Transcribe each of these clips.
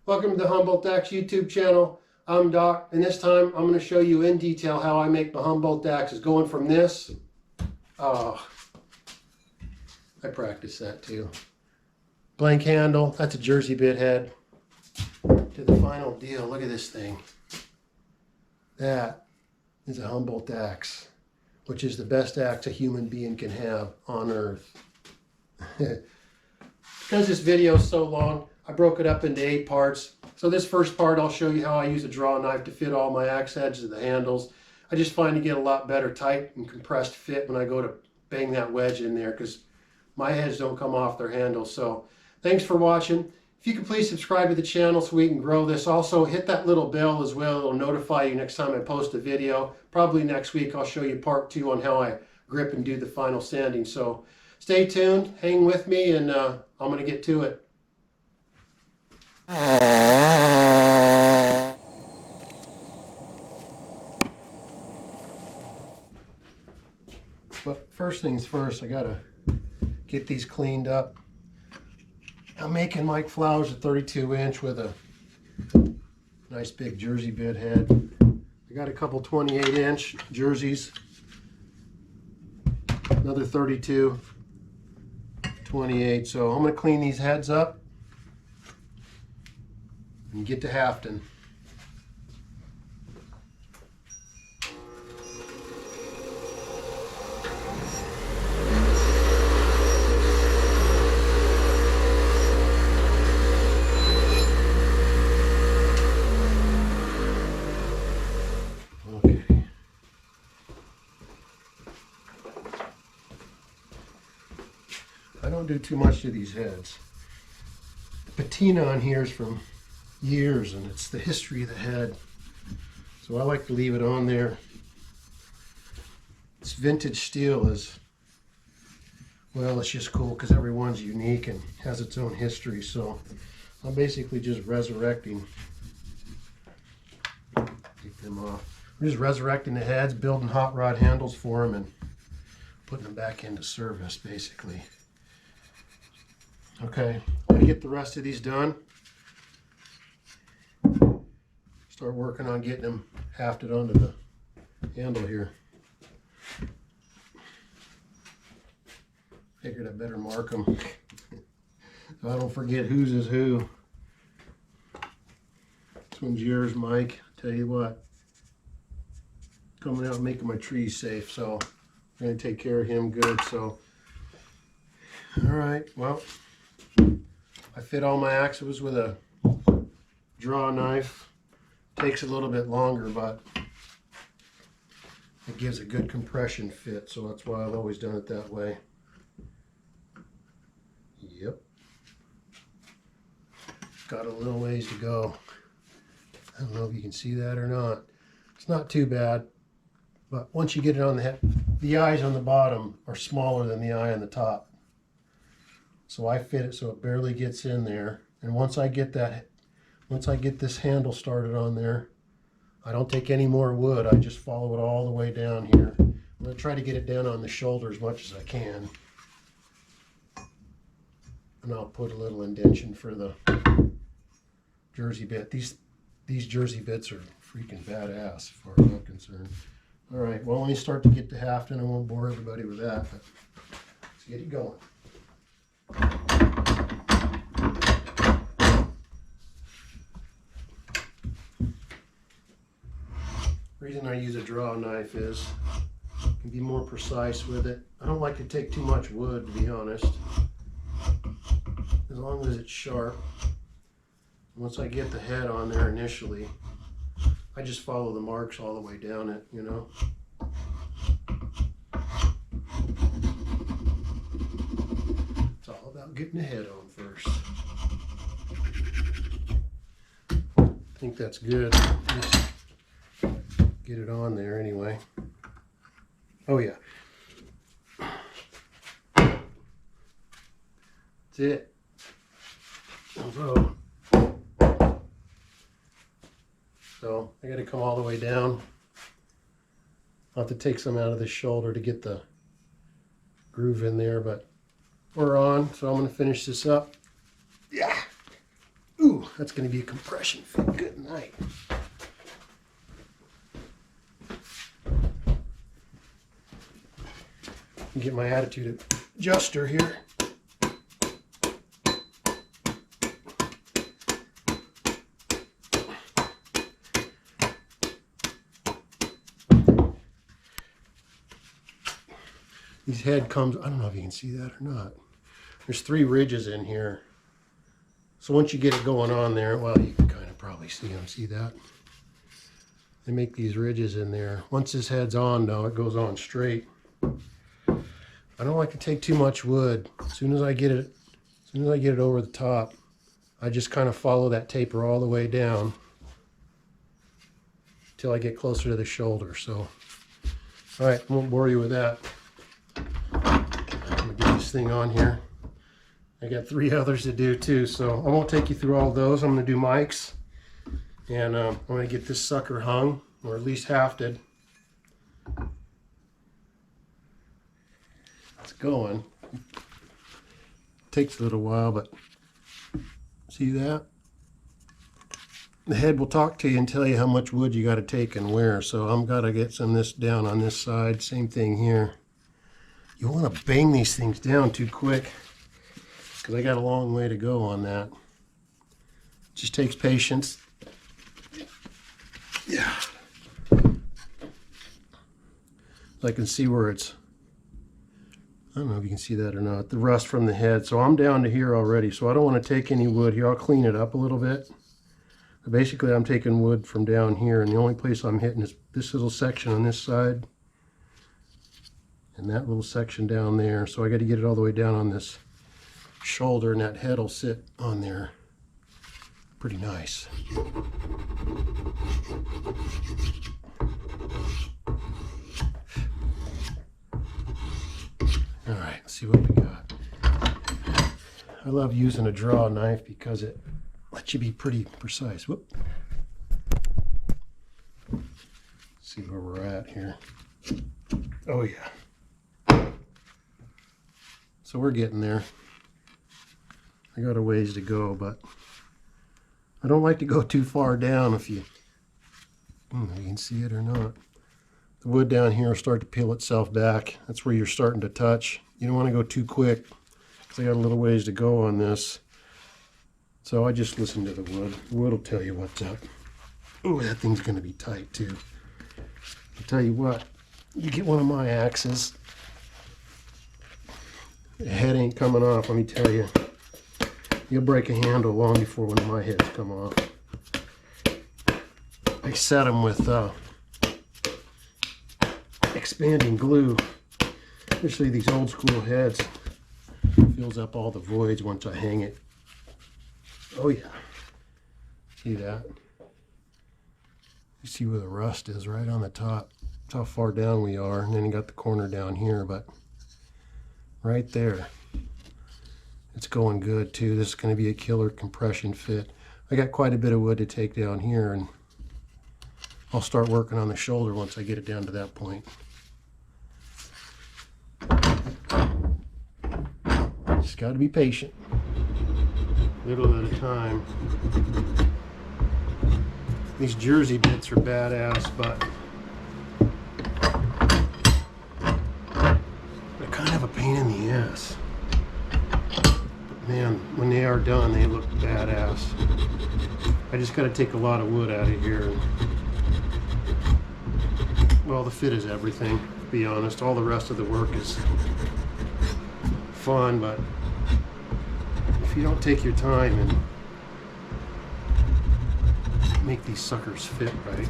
Welcome to the Humboldt Axe YouTube channel. I'm Doc, and this time I'm going to show you in detail how I make my Humboldt axes. Going from this, I practice that too. Blank handle, that's a Jersey bit head. To the final deal, look at this thing. That is a Humboldt axe, which is the best axe a human being can have on earth. Because this video is so long, I broke it up into 8 parts. So this first part, I'll show you how I use a draw knife to fit all my axe heads to the handles. I just find to get a lot better tight and compressed fit when I go to bang that wedge in there, because my heads don't come off their handles. So thanks for watching. If you could please subscribe to the channel so we can grow this. Also hit that little bell as well. It'll notify you next time I post a video. Probably next week I'll show you part 2 on how I grip and do the final sanding. So stay tuned, hang with me, and I'm going to get to it. But first things first, I gotta get these cleaned up. I'm making Mike Flowers a 32-inch with a nice big Jersey bit head. I got a couple 28-inch jerseys, another 32, 28. So I'm gonna clean these heads up and get to hafting. Okay. I don't do too much to these heads. The patina on here is from years, and it's the history of the head, so I like to leave it on there. This vintage steel is, well, it's just cool because everyone's unique and has its own history. So I'm basically just resurrecting. Take them off. I'm just resurrecting the heads, building hot rod handles for them, and putting them back into service basically. Okay, I'm gonna get the rest of these done. Start working on getting them hafted onto the handle here. Figured I better mark them so I don't forget whose is who. This one's yours, Mike. Tell you what, coming out and making my trees safe, so I'm going to take care of him good. So, all right, well, I fit all my axes with a draw knife. Takes a little bit longer, but it gives a good compression fit, so that's why I've always done it that way. Yep. Got a little ways to go. I don't know if you can see that or not. It's not too bad, but once you get it on the head, the eyes on the bottom are smaller than the eye on the top. So I fit it so it barely gets in there, and once I get this handle started on there, I don't take any more wood. I just follow it all the way down here. I'm going to try to get it down on the shoulder as much as I can. And I'll put a little indentation for the Jersey bit. These Jersey bits are freaking badass as far as I'm concerned. All right, well, let me start to get to hafting. I won't bore everybody with that, but let's get it going. The reason I use a draw knife is I can be more precise with it. I don't like to take too much wood, to be honest, as long as it's sharp. Once I get the head on there initially, I just follow the marks all the way down it, you know. It's all about getting the head on first. I think that's good. Just get it on there anyway. Oh yeah. That's it. So I got to come all the way down. I'll have to take some out of the shoulder to get the groove in there, but we're on. So I'm going to finish this up. Yeah. Ooh, that's going to be a compression fit. Good night. Get my attitude adjuster here. These head comes, I don't know if you can see that or not. There's 3 ridges in here. So once you get it going on there, well, you can kind of probably see them. See that? They make these ridges in there. Once this head's on, though, it goes on straight. I don't like to take too much wood. As soon as I get it over the top, I just kind of follow that taper all the way down till I get closer to the shoulder. So, all right, I won't bore you with that. I'm gonna get this thing on here. I got 3 others to do too, so I won't take you through all those. I'm gonna do Mike's, and I'm gonna get this sucker hung, or at least hafted. It's going. Takes a little while, but see that? The head will talk to you and tell you how much wood you got to take and where. So I'm gotta get some of this down on this side. Same thing here. You want to bang these things down too quick, because I got a long way to go on that. It just takes patience. Yeah. I can see where it's, I don't know if you can see that or not, the rust from the head. So I'm down to here already, so I don't want to take any wood here. I'll clean it up a little bit. But basically, I'm taking wood from down here, and the only place I'm hitting is this little section on this side and that little section down there. So I got to get it all the way down on this shoulder, and that head will sit on there pretty nice. All right, let's see what we got. I love using a draw knife because it lets you be pretty precise. Whoop. Let's see where we're at here. Oh yeah. So we're getting there. I got a ways to go, but I don't like to go too far down. If you can see it or not. The wood down here will start to peel itself back. That's where you're starting to touch. You don't want to go too quick, because I got a little ways to go on this. So I just listen to the wood. The wood will tell you what's up. Oh, that thing's going to be tight too. I'll tell you what, you get one of my axes, the head ain't coming off, let me tell you. You'll break a handle long before one of my heads come off. I set them with expanding glue, especially these old school heads. Fills up all the voids once I hang it. Oh yeah, see that? You see where the rust is, right on the top. That's how far down we are, and then you got the corner down here, but right there, it's going good too. This is going to be a killer compression fit. I got quite a bit of wood to take down here, and I'll start working on the shoulder once I get it down to that point. Just got to be patient. Little at a time. These Jersey bits are badass, but they're kind of a pain in the ass. But man, when they are done, they look badass. I just got to take a lot of wood out of here. Well, the fit is everything, to be honest. All the rest of the work is fun, but if you don't take your time and make these suckers fit right,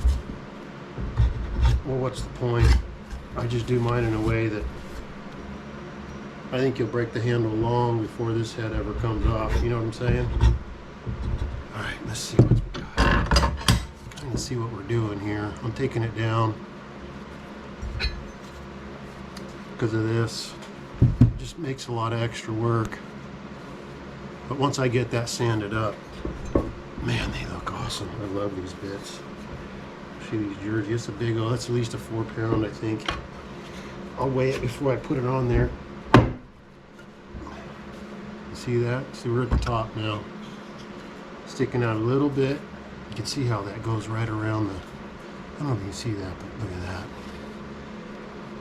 well, what's the point? I just do mine in a way that I think you'll break the handle long before this head ever comes off. You know what I'm saying? All right, let's see what we got. Let's see what we're doing here. I'm taking it down because of this. It just makes a lot of extra work. But once I get that sanded up, man, they look awesome. I love these bits. See these Jersey, it's a big old, that's at least a 4 pound, I think. I'll weigh it before I put it on there. See that? See, we're at the top now. sticking out a little bit. You can see how that goes right around the, I don't know if you can see that, but look at that.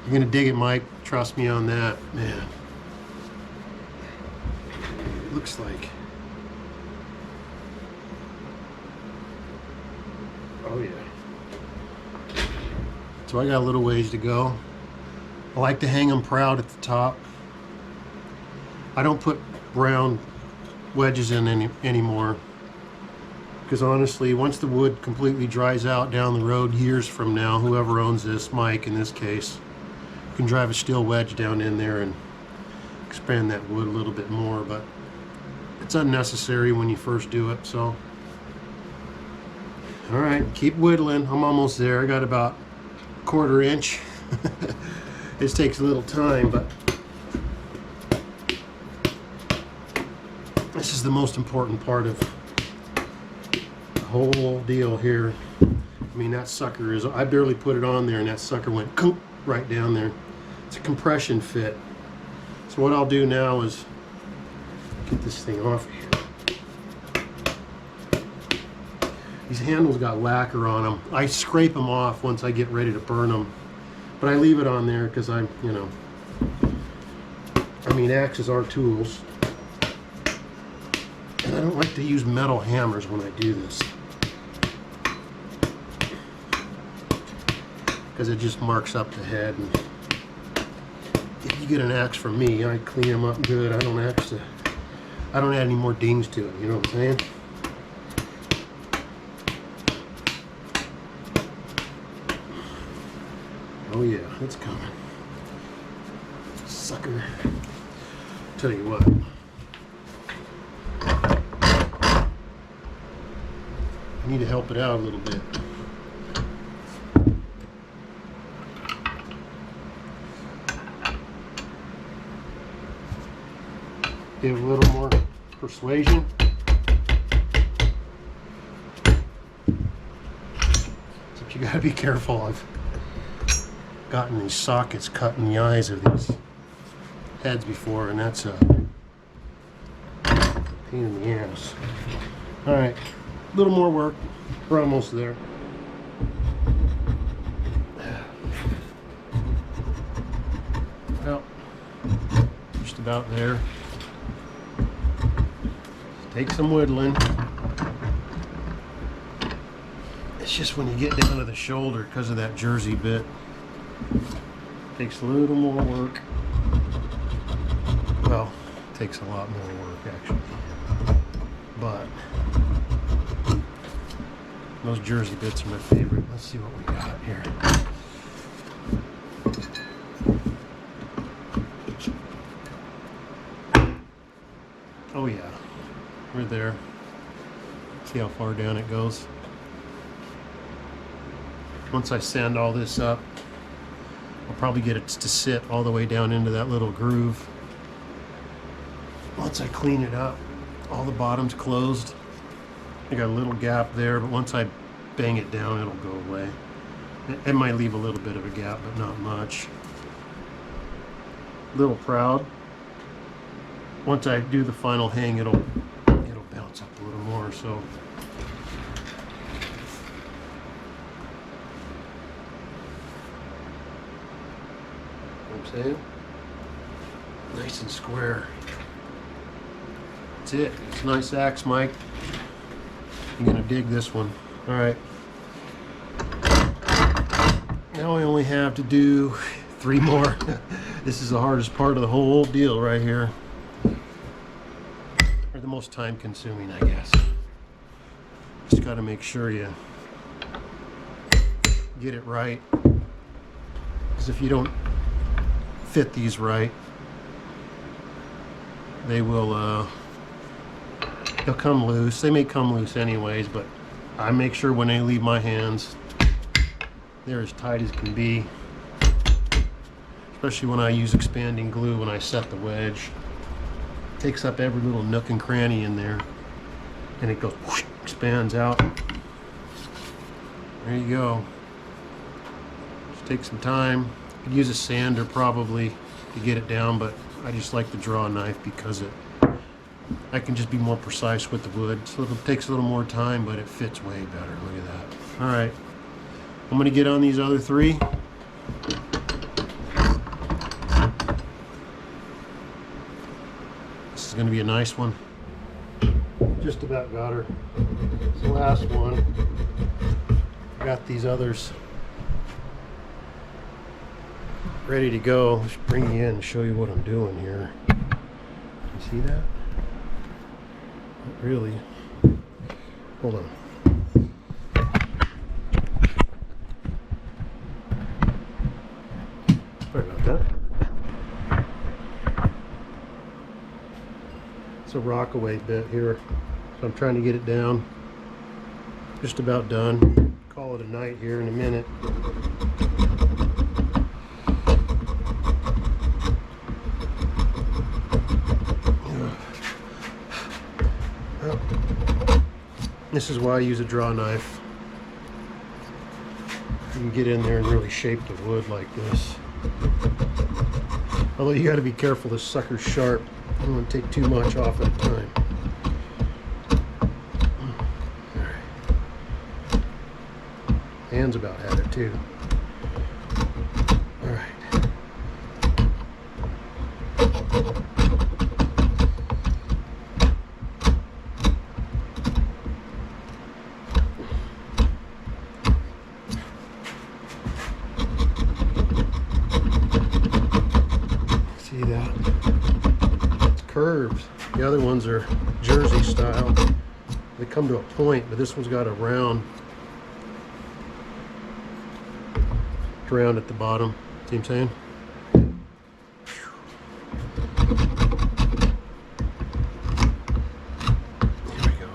You're gonna dig it, Mike. Trust me on that, man. Looks like, oh yeah. So I got a little ways to go. I like to hang them proud at the top. I don't put brown wedges in anymore, because honestly, once the wood completely dries out down the road years from now, whoever owns this, Mike in this case, can drive a steel wedge down in there and expand that wood a little bit more, but it's unnecessary when you first do it. So all right, keep whittling. I'm almost there. I got about a 1/4 inch. This takes a little time, but this is the most important part of the whole deal here. I mean, that sucker is, I barely put it on there and that sucker went right down there. It's a compression fit. So what I'll do now is get this thing off of here. These handles got lacquer on them. I scrape them off once I get ready to burn them, but I leave it on there because I'm, you know, I mean, axes are tools, and I don't like to use metal hammers when I do this because it just marks up the head. And if you get an axe from me, I clean them up good. I don't add any more dings to it. You know what I'm saying? Oh yeah, it's coming. Sucker. Tell you what. I need to help it out a little bit. Give a little more persuasion. Except you gotta be careful. I've gotten these sockets cut in the eyes of these heads before, and that's a pain in the ass. Alright, a little more work. We're almost there. Well, just about there. Take some whittling. It's just when you get down to the shoulder, because of that jersey bit, takes a little more work. Well, takes a lot more work actually, but those jersey bits are my favorite. Let's see what we got here. Oh yeah, we're there. See how far down it goes. Once I sand all this up, I'll probably get it to sit all the way down into that little groove. Once I clean it up, all the bottom's closed. I got a little gap there, but once I bang it down, it'll go away. It might leave a little bit of a gap, but not much. A little proud. Once I do the final hang, it'll bounce up a little more. So I'm saying, nice and square. That's it. It's a nice axe, Mike. I'm gonna dig this one. All right. Now I only have to do 3 more. This is the hardest part of the whole deal right here. Or the most time consuming, I guess. Just gotta make sure you get it right. Because if you don't fit these right, they will they'll come loose. They may come loose anyways, but I make sure when they leave my hands, they're as tight as can be. Especially when I use expanding glue when I set the wedge. It takes up every little nook and cranny in there, and it goes whoosh, expands out. There you go. Just take some time. You could use a sander probably to get it down, but I just like the draw knife because it I can just be more precise with the wood. So it takes a little more time, but it fits way better. Look at that. All right, I'm gonna get on these other 3. This is gonna be a nice one. Just about got her. It's the last one. Got these others ready to go. Let's bring you in and show you what I'm doing here. You see that? Not really. Hold on. Sorry about that. It's a rockaway bit here, so I'm trying to get it down. Just about done. Call it a night here in a minute. This is why I use a draw knife. You can get in there and really shape the wood like this. Although you got to be careful, this sucker's sharp. I don't want to take too much off at a time. Hands about had it too. All right. See that? It's curved. The other ones are Jersey style. They come to a point, but this one's got a round at the bottom. See what I'm saying? Here we go.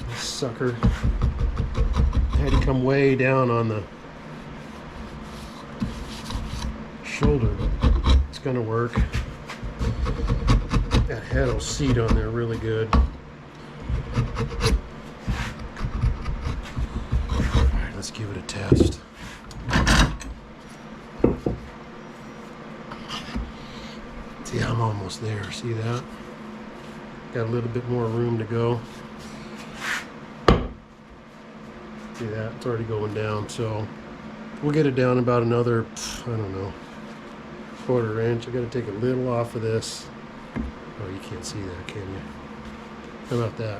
This sucker had to come way down on the shoulder. Gonna work. That head will seat on there really good. Alright, let's give it a test. See, I'm almost there. See that? Got a little bit more room to go. See that? It's already going down, so we'll get it down about another, I don't know, 1/4 inch. I got to take a little off of this. Oh, you can't see that, can you? How about that?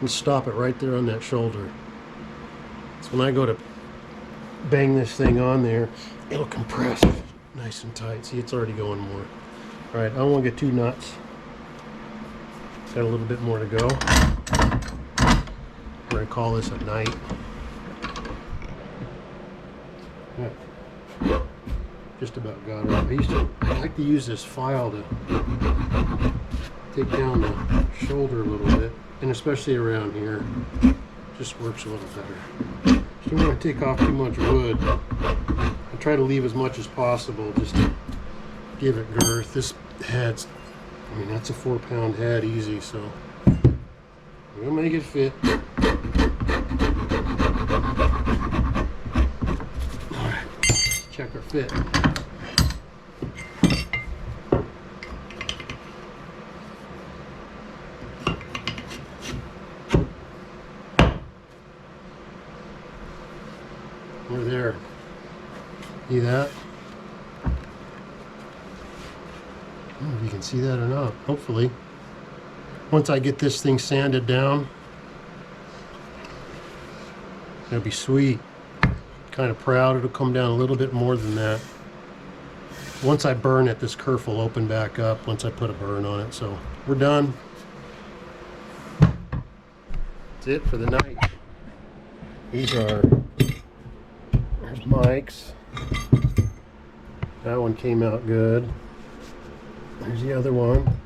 We'll stop it right there on that shoulder. So when I go to bang this thing on there, it'll compress nice and tight. See, it's already going more. All right, I don't want to get too nuts. Got a little bit more to go. We're going to call this a night. Yeah. Just about got it. I like to use this file to take down the shoulder a little bit, and especially around here, just works a little better. So I'm going to take off too much wood. I try to leave as much as possible just to give it girth. This head's, I mean, that's a 4-pound head easy, so we'll make it fit. All right, check our fit. We're there. See that? I don't know if you can see that or not. Hopefully. Once I get this thing sanded down, it'll be sweet. Kind of proud. It'll come down a little bit more than that. Once I burn it, this kerf will open back up once I put a burn on it. So we're done. That's it for the night. These are, there's Mike's. That one came out good. There's the other one.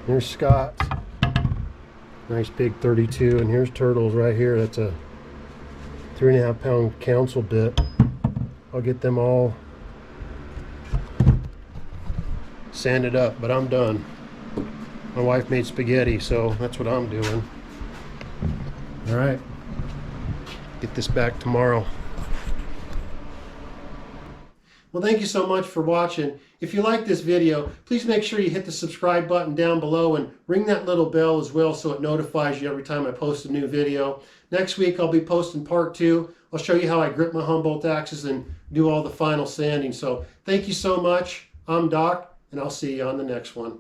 There's Scott's. Nice big 32. And here's Turtle's right here. That's a 3.5 pound council bit. I'll get them all sanded up, but I'm done. My wife made spaghetti, so that's what I'm doing. All right, get this back tomorrow. Well, thank you so much for watching. If you like this video, please make sure you hit the subscribe button down below and ring that little bell as well so it notifies you every time I post a new video. Next week, I'll be posting part 2. I'll show you how I grip my Humboldt axes and do all the final sanding. So thank you so much. I'm Doc, and I'll see you on the next one.